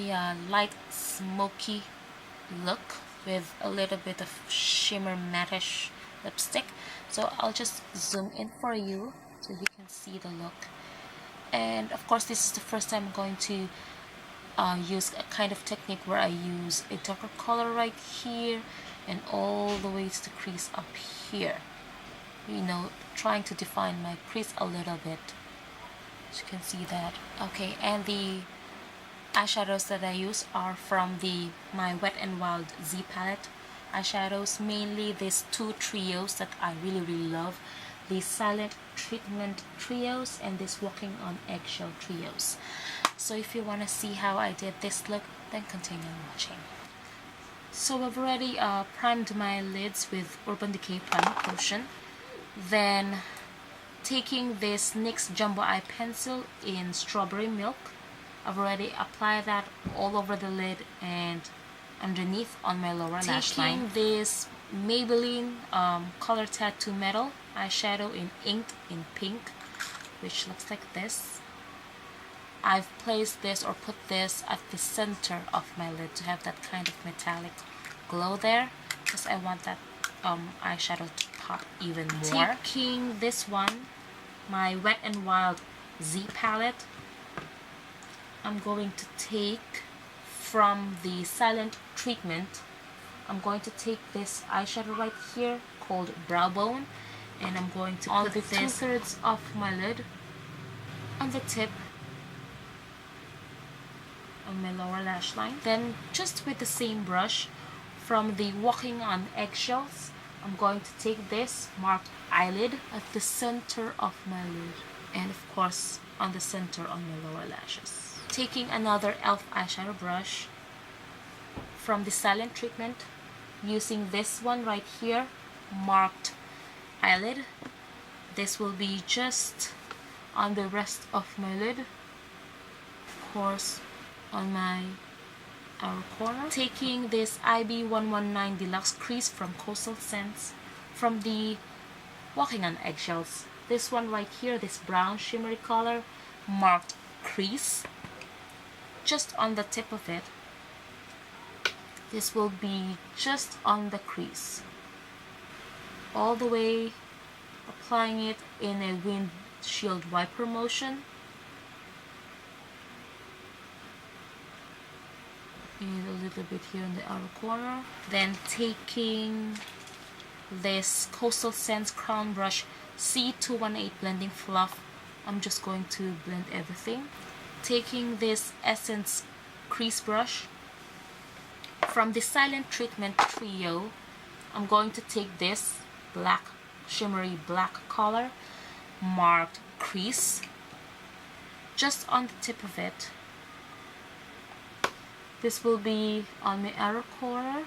a light smoky look with a little bit of shimmer mattish lipstick. So I'll just zoom in for you so you can see the look. And of course, this is the first time I'm going to use a kind of technique where I use a darker color right here and all the way to the crease up here, you know, trying to define my crease a little bit, as you can see that. Okay, and the eyeshadows that I use are from my Wet n Wild Z palette eyeshadows, mainly these two trios that I really love, the Silent Treatment trios and this Walking on Eggshell trios. So if you want to see how I did this look, then continue watching. So I've already primed my lids with Urban Decay Primer Potion. Then taking this NYX Jumbo Eye Pencil in Strawberry Milk, I've already applied that all over the lid and underneath on my lower lash line. Taking this Maybelline Color Tattoo Metal eyeshadow in Inked in Pink, which looks like this. I've placed this or put this at the center of my lid to have that kind of metallic glow there, because I want that eyeshadow to pop even more. Taking this one, my Wet n Wild Z palette, I'm going to take from the Silent Treatment, I'm going to take this eyeshadow right here called Brow Bone, and I'm going to put this 2/3 of my lid on the tip on my lower lash line. Then just with the same brush from the Walking on Eggshells, I'm going to take this marked eyelid at the center of my lid, and of course on the center on my lower lashes. Taking another e.l.f. eyeshadow brush from the Silent Treatment, using this one right here marked eyelid. This will be just on the rest of my lid, of course on my outer corner. Taking this IB119 Deluxe Crease from Coastal Scents from the Walking on Eggshells. This one right here, this brown shimmery color marked crease, just on the tip of it. This will be just on the crease, all the way applying it in a windshield wiper motion. And a little bit here in the outer corner. Then taking this Coastal Scents Crown Brush C218 Blending Fluff, I'm just going to blend everything. Taking this Essence Crease Brush from the Silent Treatment trio, I'm going to take this black, shimmery black color marked crease, just on the tip of it. This will be on my outer corner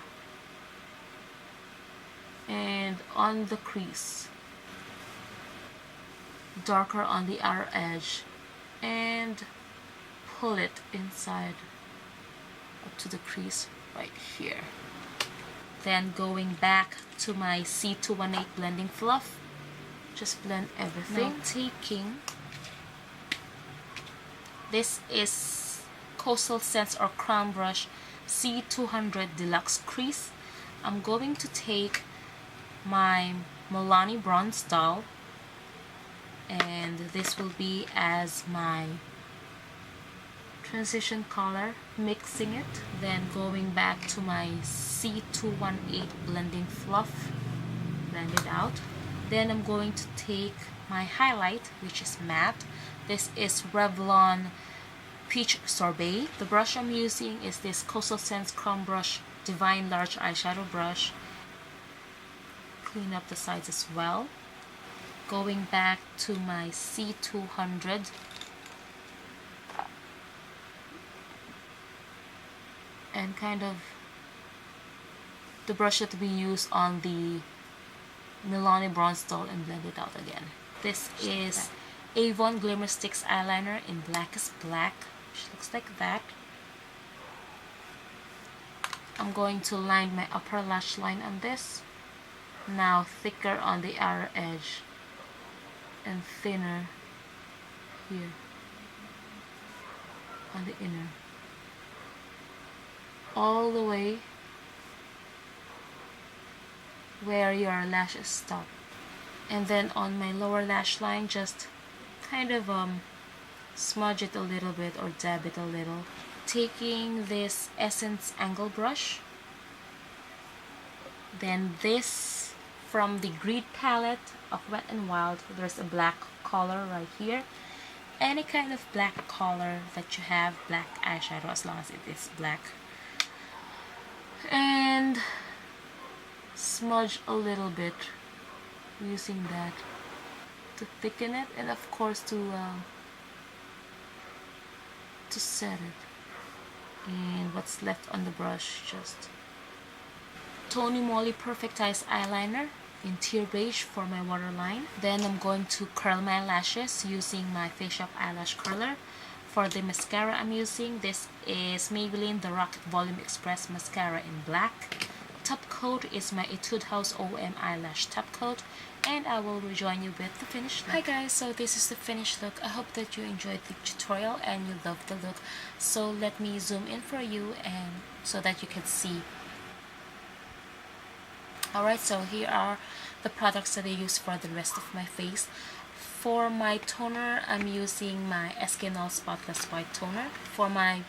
and on the crease, darker on the outer edge, and pull it inside up to the crease right here. Then going back to my C218 Blending Fluff, just blend everything. Now taking, this is Coastal Scents or Crown Brush C200 Deluxe Crease. I'm going to take my Milani Bronze Doll, and this will be as my transition color, mixing it. Then going back to my C218 Blending Fluff, blend it out. Then I'm going to take my highlight, which is matte. This is Revlon Peach Sorbet. The brush I'm using is this Coastal Scents Crown Brush Divine Large Eyeshadow Brush. Clean up the sides as well. Going back to my C200, and kind of the brush that we use on the Milani Bronze Doll, and blend it out again. This is Avon Glimmersticks eyeliner in Blackest Black, which looks like that. I'm going to line my upper lash line on this, now thicker on the outer edge and thinner here on the inner. all the way where your lashes stop. And then on my lower lash line, just kind of smudge it a little bit or dab it a little. Taking this Essence angle brush, then this from the Grid palette of Wet n Wild, there's a black color right here. Any kind of black color that you have, black eyeshadow, as long as it is black. And smudge a little bit using that to thicken it, and of course to set it. And what's left on the brush, just Tony Moly Perfect Eyes eyeliner in Tear Beige for my waterline. Then I'm going to curl my lashes using my Face Shop eyelash curler. For the mascara I'm using, this is Maybelline The Rocket Volume Express Mascara in black. Top coat is my Etude House OM eyelash top coat, and I will rejoin you with the finished look. Hi guys, so this is the finished look. I hope that you enjoyed the tutorial and you loved the look. So let me zoom in for you and so that you can see. Alright, so here are the products that I use for the rest of my face. For my toner, I'm using my Eskinol Spotless White Toner. For my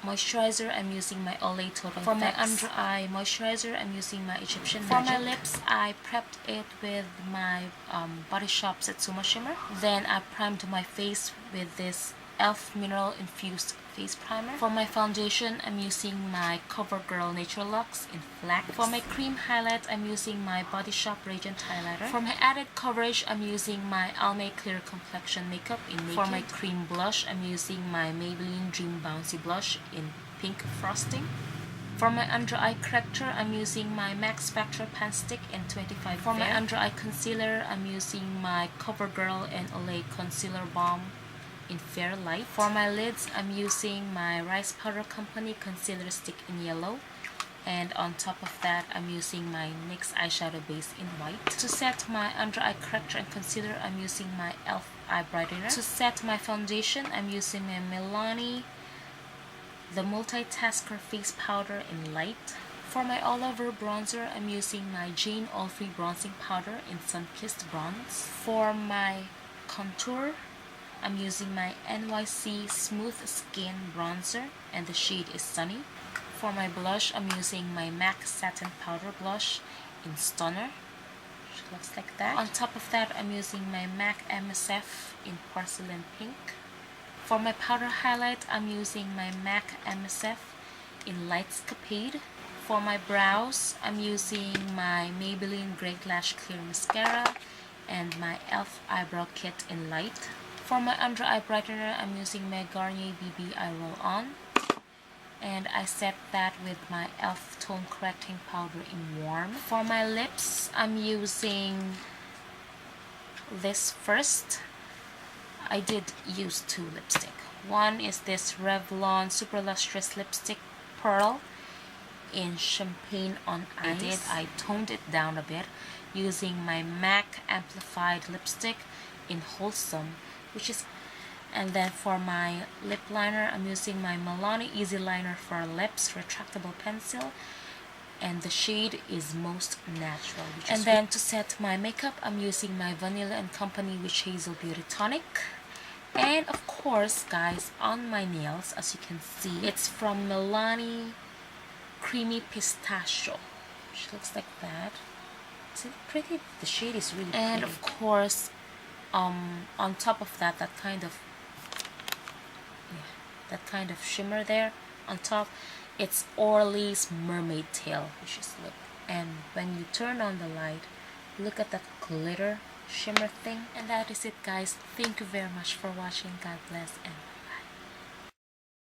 moisturizer, I'm using my Olay Total. For my under eye moisturizer, I'm using my Egyptian Magic. For my lips, I prepped it with my Body Shop Satsuma Shimmer. Then I primed my face with this e.l.f. Mineral Infused Face Primer. For my foundation, I'm using my CoverGirl Nature Luxe in Flax. For my cream highlight, I'm using my Body Shop Radiant Highlighter. For my added coverage, I'm using my Almay Clear Complexion Makeup in Naked. For my cream blush, I'm using my Maybelline Dream Bouncy Blush in Pink Frosting. For my under eye corrector, I'm using my MAC Spectra Pan Stick in 25 For my under eye concealer, I'm using my CoverGirl and Olay Concealer Balm in Fair Light. For my lids, I'm using my Rice Powder Company Concealer Stick in yellow. And on top of that, I'm using my NYX eyeshadow base in white. To set my under eye corrector and concealer, I'm using my e.l.f. eye brightener. To set my foundation, I'm using my Milani The Multitasker Face Powder in light. For my all-over bronzer, I'm using my Jane All-Free Bronzing Powder in Sun-Kissed Bronze. For my contour, I'm using my NYC Smooth Skin Bronzer, and the shade is Sunny. For my blush, I'm using my MAC Satin Powder Blush in Stunner. It looks like that. On top of that, I'm using my MAC MSF in Porcelain Pink. For my powder highlight, I'm using my MAC MSF in Lightscapade. For my brows, I'm using my Maybelline Great Lash Clear Mascara and my e.l.f. Eyebrow Kit in Light. For my under eye brightener, I'm using my Garnier BB Eye Roll On, and I set that with my e.l.f. Tone Correcting Powder in Warm. For my lips, I'm using this first. I did use two lipstick. One is this Revlon Super Lustrous Lipstick Pearl in Champagne on Ice. I toned it down a bit using my MAC Amplified Lipstick in Wholesome, and then for my lip liner, I'm using my Milani Easy Liner for Lips retractable pencil, and the shade is Most Natural. And then to set my makeup, I'm using my Vanilla & Company Witch Hazel Beauty Tonic. And of course, guys, on my nails, as you can see, it's from Milani Creamy Pistachio, which looks like that. It's pretty. The shade is really pretty. And of course, on top of that, that kind of shimmer there on top, it's Orly's Mermaid Tail, which is look. And when you turn on the light, look at that glitter shimmer thing. And that is it, guys. Thank you very much for watching. God bless and